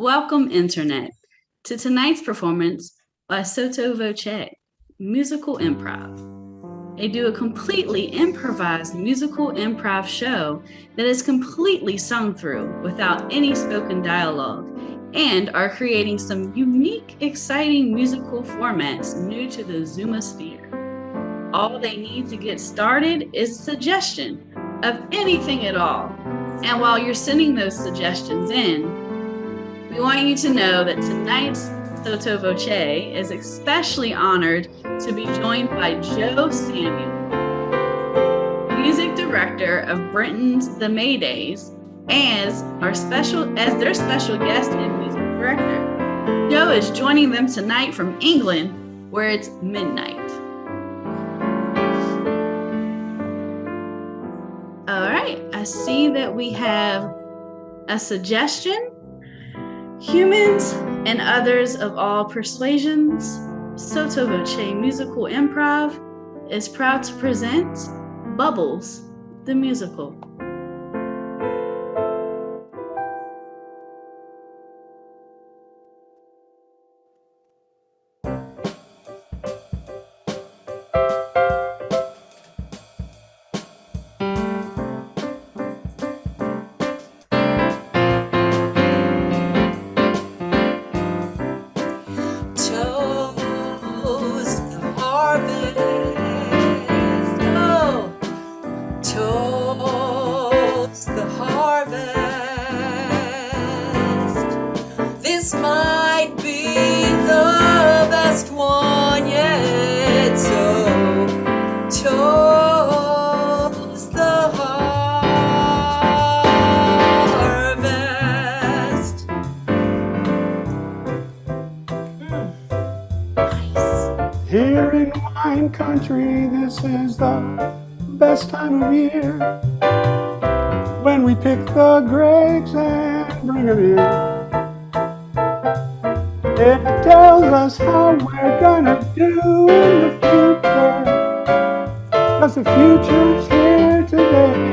Welcome, Internet, to tonight's performance by Sotto Voce, Musical Improv. They do a completely improvised musical improv show that is completely sung through without any spoken dialogue and are creating some unique, exciting musical formats new to the Zoomosphere. All they need to get started is a suggestion of anything at all. And while you're sending those suggestions in, we want you to know that tonight's Sotto Voce is especially honored to be joined by Joe Samuel, music director of Britain's The Maydays, as their special guest and music director. Joe is joining them tonight from England, where it's midnight. All right, I see that we have a suggestion. Humans and others of all persuasions, Sotto Voce Musical Improv is proud to present Bubbles, the musical. Here in wine country, this is the best time of year when we pick the grapes and bring them in. It tells us how we're gonna do in the future, 'cause the future's here today.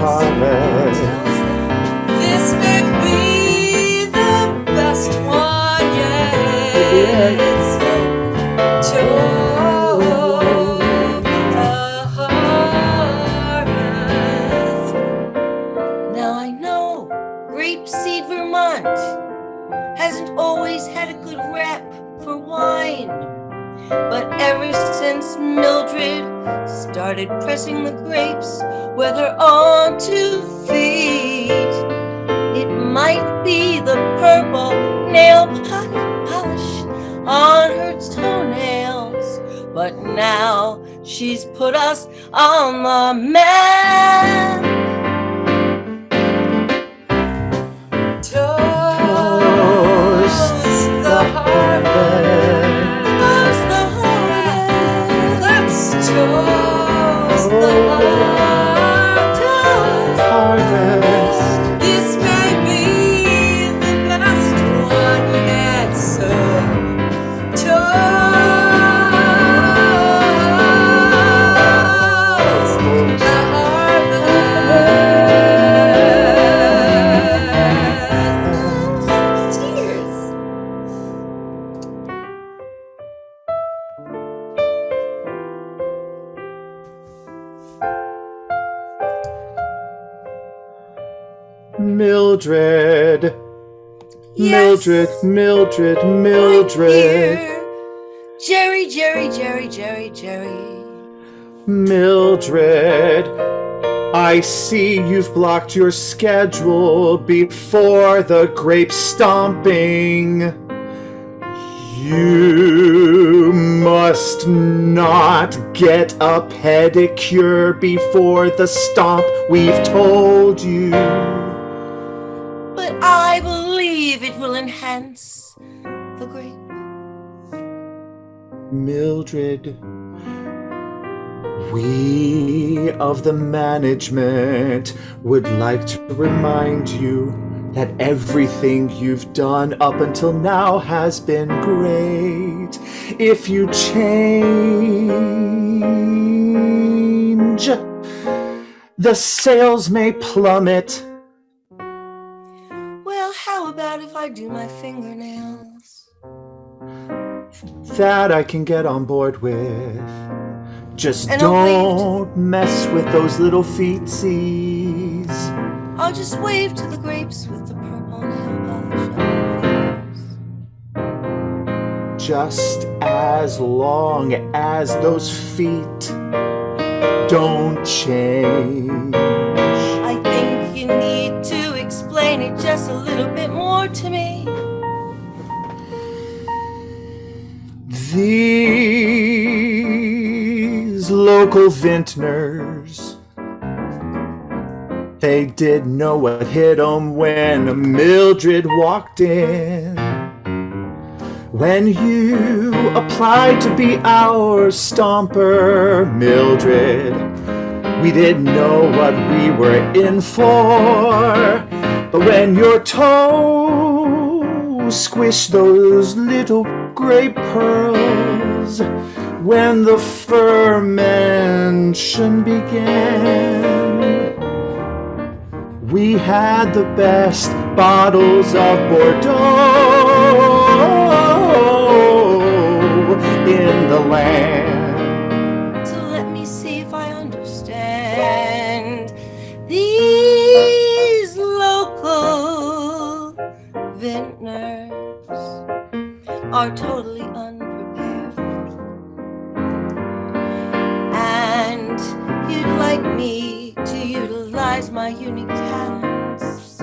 Harvest. This may be the best one yet. The harvest. Now I know Grapeseed, Vermont hasn't always had a good rep for wine. But ever since Mildred started pressing the grapes with her own 2 feet, it might be the purple nail polish on her toenails, but now she's put us on the map. Toast the harvest. Toast the harvest. This may be the best one yet. So toast the harvest. Cheers. Mildred. Yes. Mildred. I'm here. Jerry. Mildred, I see you've blocked your schedule before the grape stomping. You must not get a pedicure before the stomp, we've told you. But I believe it will enhance the grape. Mildred, we of the management would like to remind you that everything you've done up until now has been great. If you change, the sales may plummet. Well, how about if I do my fingernails? That I can get on board with. Just And I'll don't mess with those little feetsies. I'll just wave to the grapes with the purple nail polish on my fingers. Just as long as those feet don't change. I think you need to explain it just a little bit more to me. These local vintners, they did know what hit 'em when Mildred walked in. When you applied to be our stomper, Mildred, we didn't know what we were in for. But when your toe squished those little grape pearls, when the fermentation began, we had the best bottles of Bordeaux in the land. So let me see if I understand. These local vintners are totally unprepared, and you'd like me to utilize my unique talents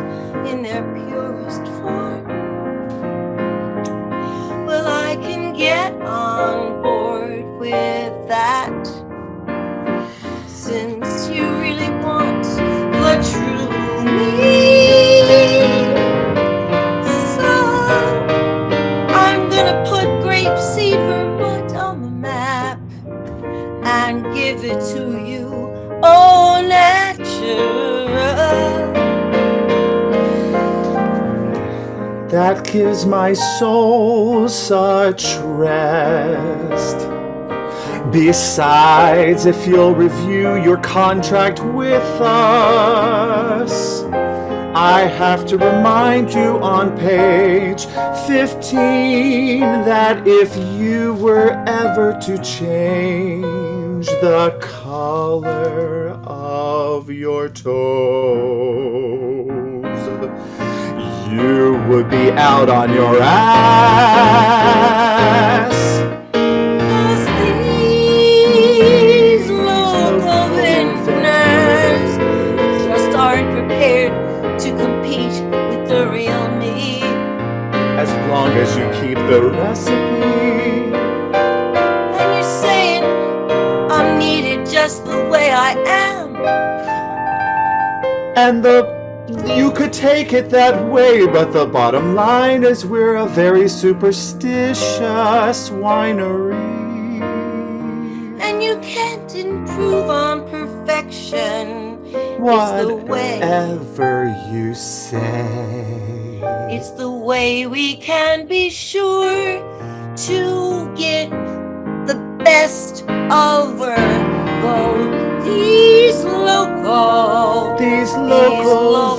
in their purest form. Well, I can get on board with that, since you really want the true me. So I'm gonna put grapeseed Vermont on the map and give it to you au natural. That gives my soul such rest. Besides, if you'll review your contract with us, I have to remind you on page 15 that if you were ever to change the color of your toes, you would be out on your ass. These local vintners just aren't prepared to compete with the real me. As long as you keep the recipe. And you're saying I'm needed just the way I am. And you could take it that way, but the bottom line is we're a very superstitious winery. And you can't improve on perfection. It's the way. Whatever you say. It's the way we can be sure to get the best over these local These local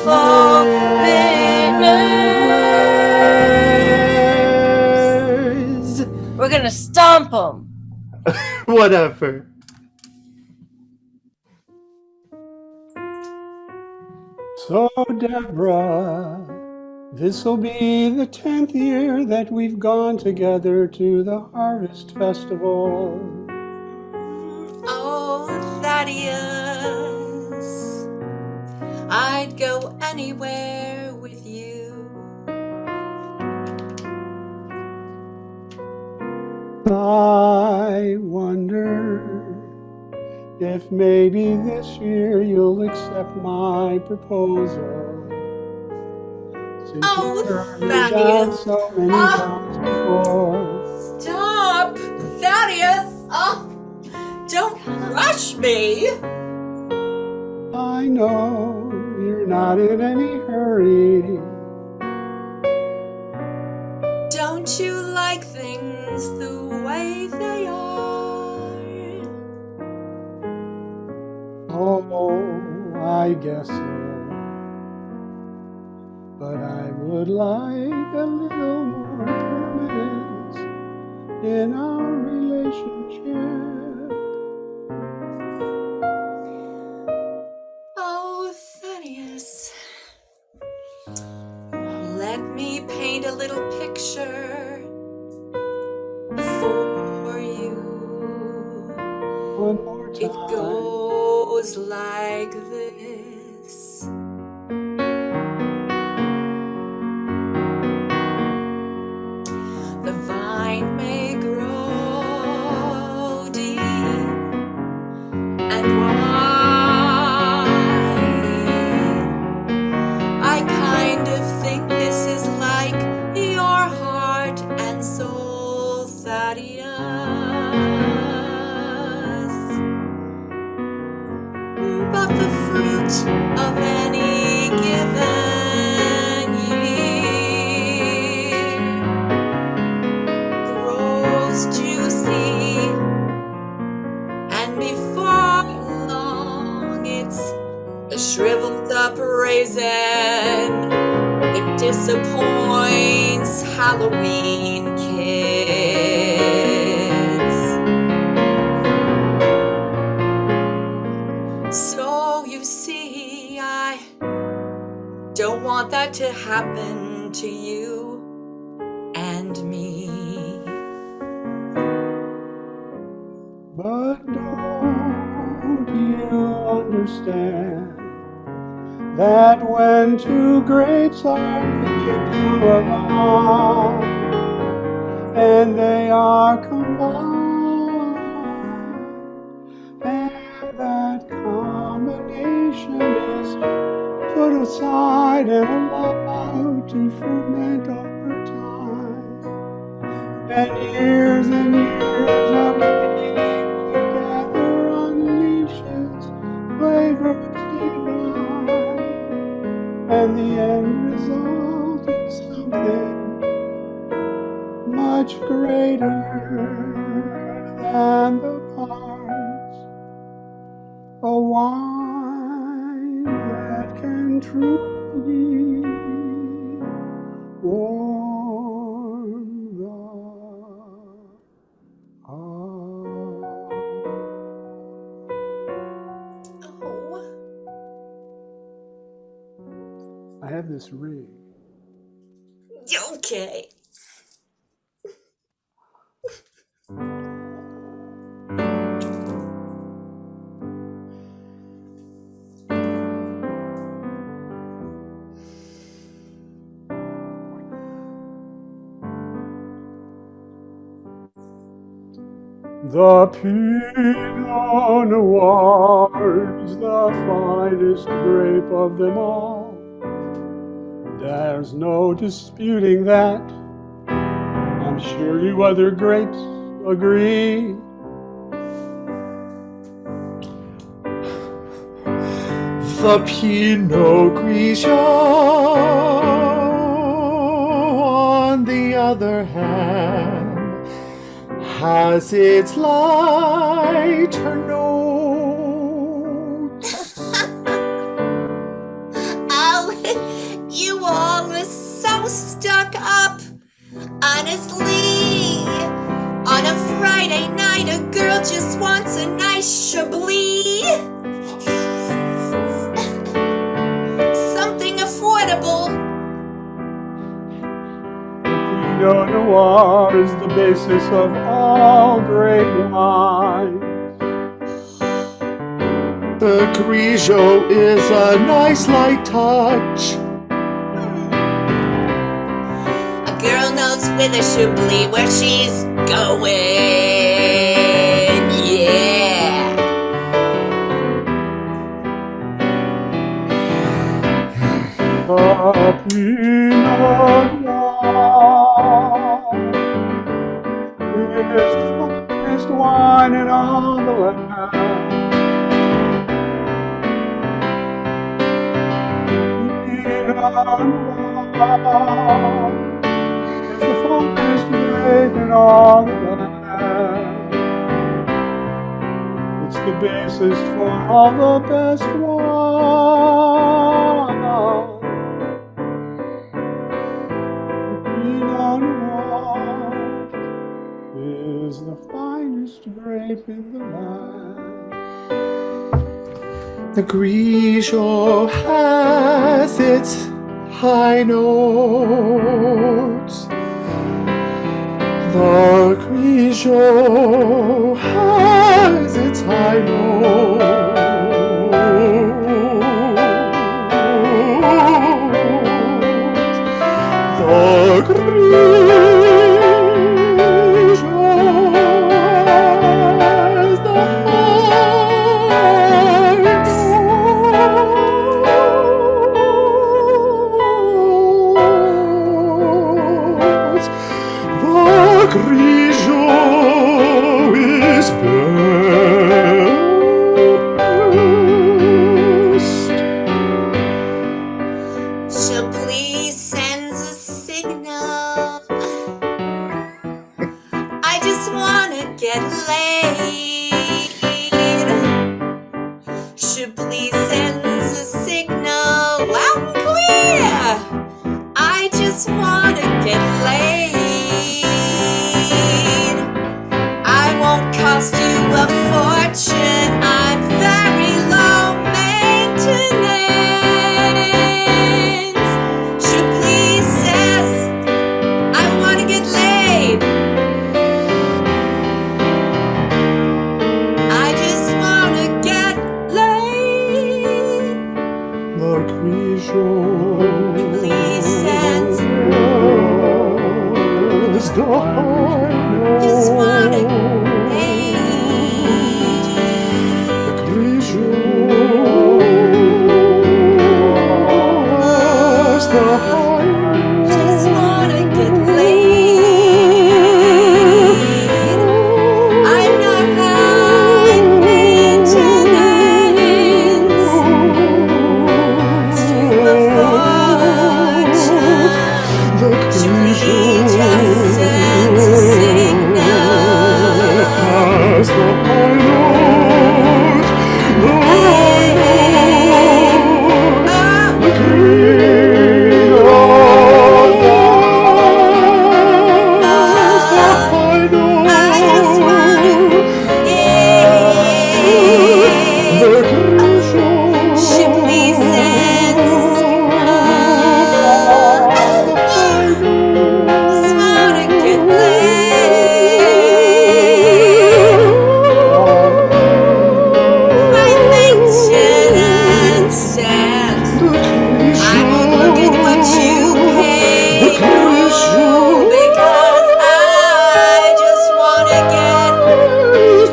vintners. We're gonna stomp them. Whatever. So, Deborah, this'll be the 10th year that we've gone together to the Harvest Festival. Oh, Thaddeus, I'd go anywhere with you. I wonder if maybe this year you'll accept my proposal. Since Oh, you've turned me Thaddeus. down so many times before. Stop, Thaddeus! Oh, don't rush me. I know you're not in any hurry, Don't you like things the way they are? Oh, I guess so. But I would like a little more permanence in our relationship. Oh, Thaddeus, let me paint a little picture for you. One more It time. goes like this. The vine may grow deep and wide. I kind of think this is like your heart and soul, Thaddeus. But the fruit of any given year grows juicy, and before long it's a shriveled up raisin that disappoints Halloween kids. So you see, I don't want that to happen to you and me. But don't you understand that when two grapes are linked to a vine and they are combined, and that combination is put aside and allowed to ferment over time, and years of eating together unleashes flavors divine, and the end result is something much greater than the parts, a wine that can truly warm the heart. Oh, I have this ring. okay. The Pinot Noir is the finest grape of them all. There's no disputing that. I'm sure you other grapes agree. The Pinot Grigio, on the other hand, has its lighter notes. Oh, you all are so stuck up. Honestly, on a Friday night, a girl just wants a nice Chablis. Something affordable. Pinot Noir is the basis of all great wines. The Grigio is a nice light touch. A girl knows with a Chablis where she's going. Yeah. The Pinot Noir is the finest wine in all the land. Pinot Noir is the finest in all the land. It's the basis for all the best wine. The Pinot Noir is the finest grape in the land. The Grigio has its high notes. The Grigio has its high notes. The Grigio has the high notes. The Grigio is best. So please send a signal. I just wanna get laid. Should please send a signal loud and clear. I just wanna get laid. I won't cost you a fortune. I'm very low maintenance. Should please says I wanna get laid. I just wanna get laid. The Grigio Please send. is the high Just wanna note. The Grigio has the high note. Just wanna get laid. I'm not high maintenance to afford you. The Should we Grigio just send a signal? has the high note. The high note. The Grigio has the high note. I just wanna The get. Grigio Should we send a signal? Just wanna get laid. My maintenance says I won't look at what you pay through because I just wanna get laid.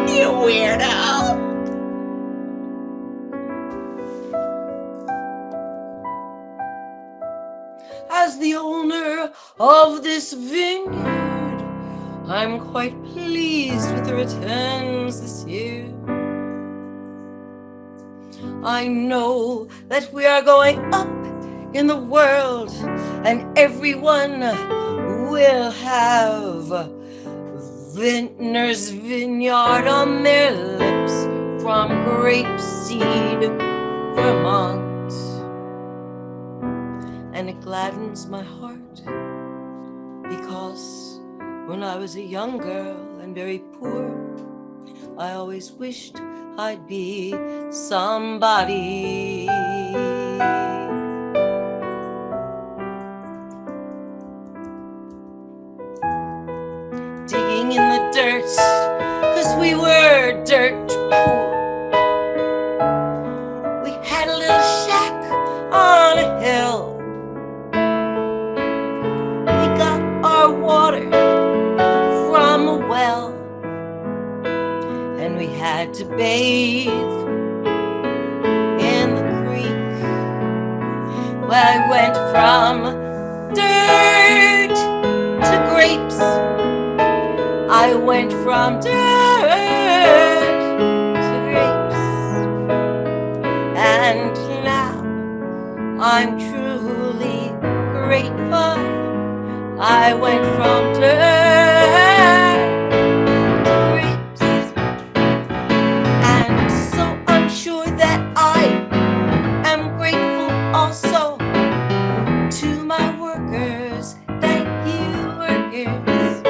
You weirdo. As the owner of this vineyard, I'm quite pleased with the returns this year. I know that we are going up in the world, and everyone will have Vintner's Vineyard on their lips from Grapeseed, Vermont. And it gladdens my heart because when I was a young girl and very poor, I always wished I'd be somebody. Digging in the dirt, 'cause we were dirt poor. We had a little shack on a hill. We got our our water from a well, and we had to bathe in the creek. Well, I went from dirt to grapes. I went from dirt to grapes, and now I'm truly grateful. I went from dirt to grapes, and so I'm sure that I am grateful also to my workers. Thank you, workers.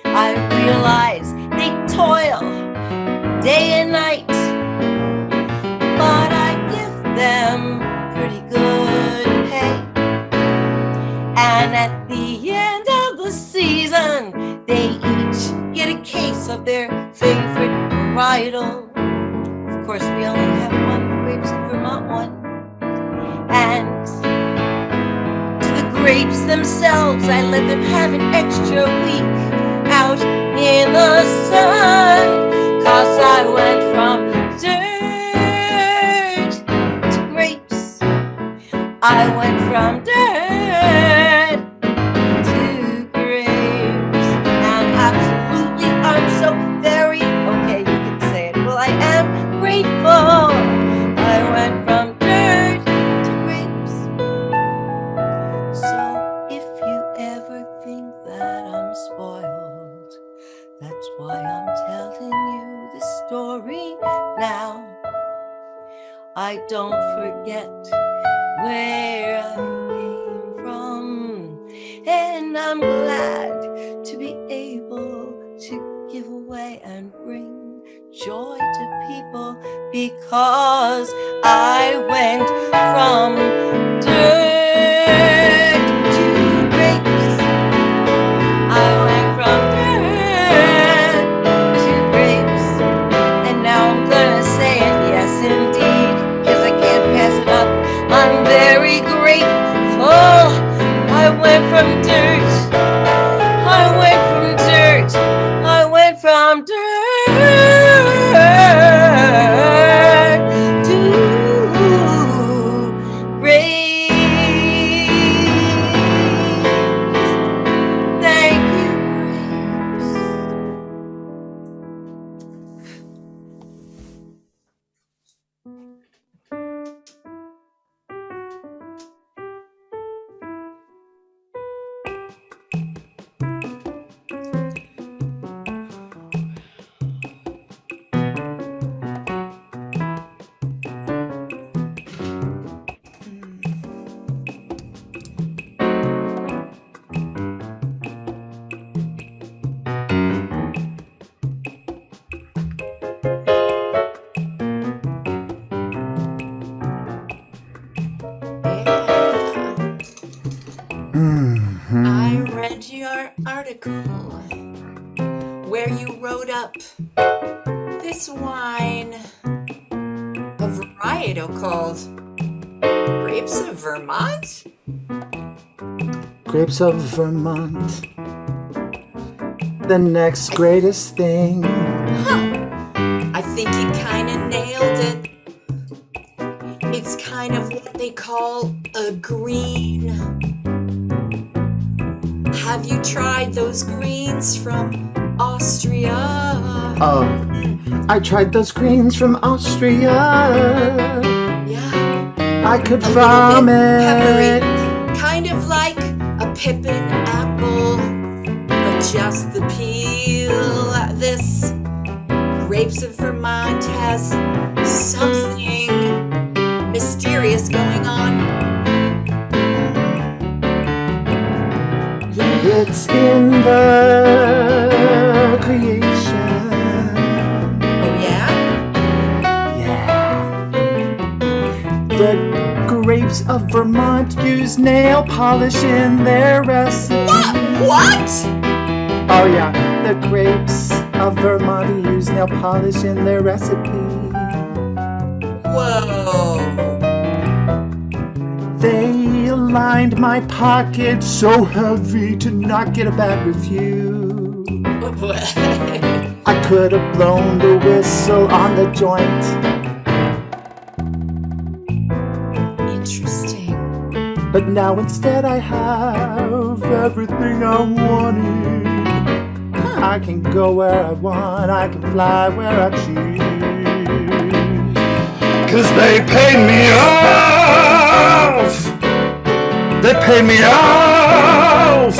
I realize they toil day and night, but I give them pretty good pay. And at the end of the season, they each get a case of their favorite varietal. Of course, we only have one, the Grapes of Vermont one. And to the grapes themselves, I let them have an extra week out in the sun, 'cause I went from dirt to grapes. I went from dirt to grapes, and absolutely I'm so very, okay, you can say it, well, I am grateful. I went from dirt to grapes. So if you ever think that I'm spoiled, that's why I'm telling you this story now. I don't forget where I came from, and I'm glad to be able to give away and bring joy to people, because I went from dirt to grapes. I went from dirt to grapes, and now I'm gonna say it, yes indeed, 'cause I can't pass it up. I'm very grateful. I went from dirt. I went from dirt. I went from dirt to grapes. Thank you, grapes. I read your article where you wrote up this wine, a varietal called Grapes of Vermont? Grapes of Vermont, the next greatest thing. I think you kind of nailed it. It's kind of what they call a green. Have you tried those greens from Austria? Oh, I tried those greens from Austria. Yeah. I could A little farm bit it. peppery, kind of like a pippin apple, but just the peel. This Grapes of Vermont has something mysterious going on. It's in the creation. Oh yeah? Yeah. The grapes of Vermont use nail polish in their recipe. What? Oh yeah, the grapes of Vermont use nail polish in their recipe. Whoa. They aligned my pocket so heavy to not get a bad review. I could have blown the whistle on the joint. Interesting. But now instead I have everything I wanted. I can go where I want, I can fly where I choose. 'Cause they paid me off! They paid me off!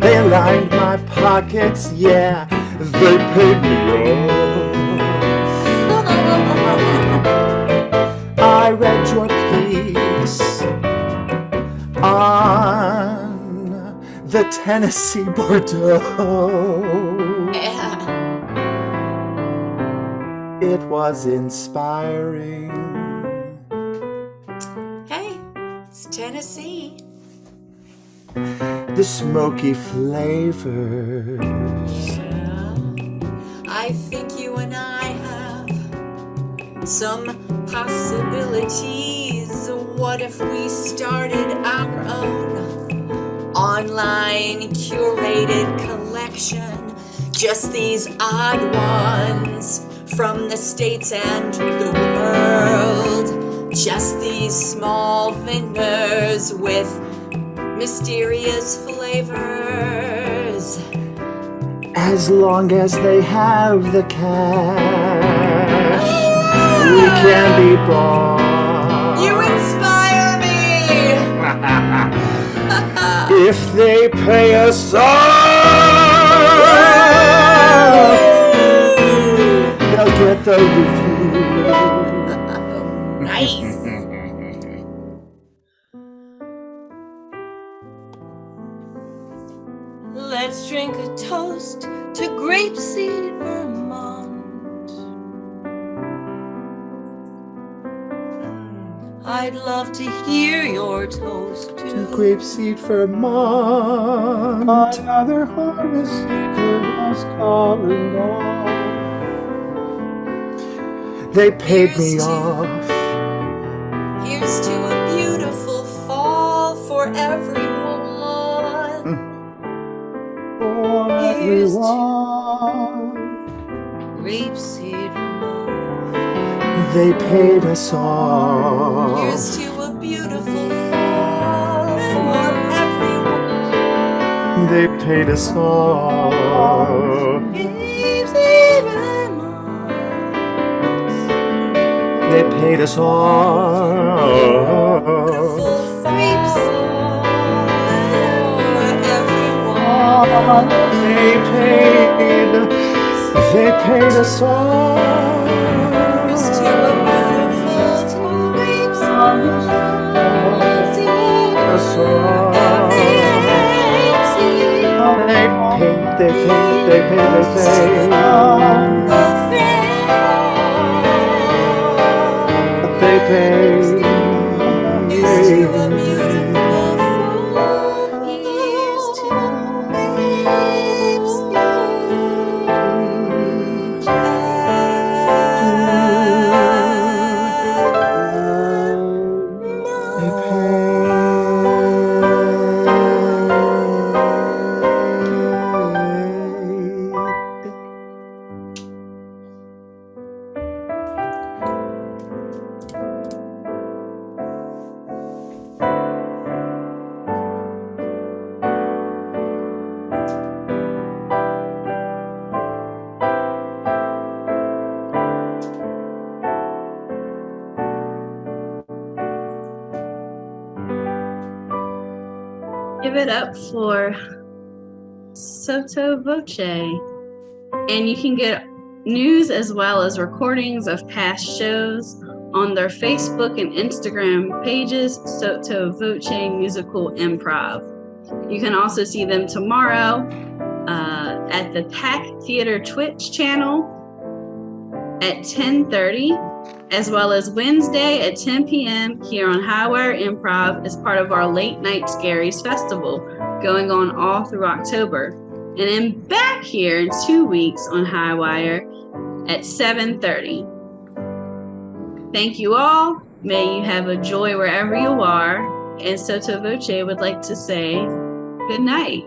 They lined my pockets, yeah, they paid me off. I read your piece on the Tennessee Bordeaux. Yeah. It was inspiring. Hey, it's Tennessee. The smoky flavors. Yeah. I think you and I have some possibilities. What if we started our own online curated collection? Just these odd ones from the States and the world. Just these small vendors with mysterious flavors. As long as they have the cash, we can be bought. You inspire me! If they pay us off, they'll get the review. Nice! Let's drink a toast to grapeseed Vermont. I'd love to hear your toast To to grapeseed Vermont. Another harvest season has come and gone. They paid me Here's to- off. Here's to a beautiful fall for everyone. For Here's to- everyone. grapeseed Vermont. They paid us off. Here's to a beautiful fall for everyone. They paid us off. Grapeseed Vermont. They paid us off. Beautiful fall for everyone. They paid us off. Here's to a beautiful Us off. They paid. They paid. Here's to a beautiful Here's to Give it up for Sotto Voce. And you can get news as well as recordings of past shows on their Facebook and Instagram pages, Sotto Voce Musical Improv. You can also see them tomorrow at the Pack Theater Twitch channel at 10:30, as well as Wednesday at 10 p.m. here on Highwire Improv as part of our Late Night Scaries Festival going on all through October. And then back here in 2 weeks on Highwire at 7:30. Thank you all. May you have a joy wherever you are. And Sotto Voce would like to say good night.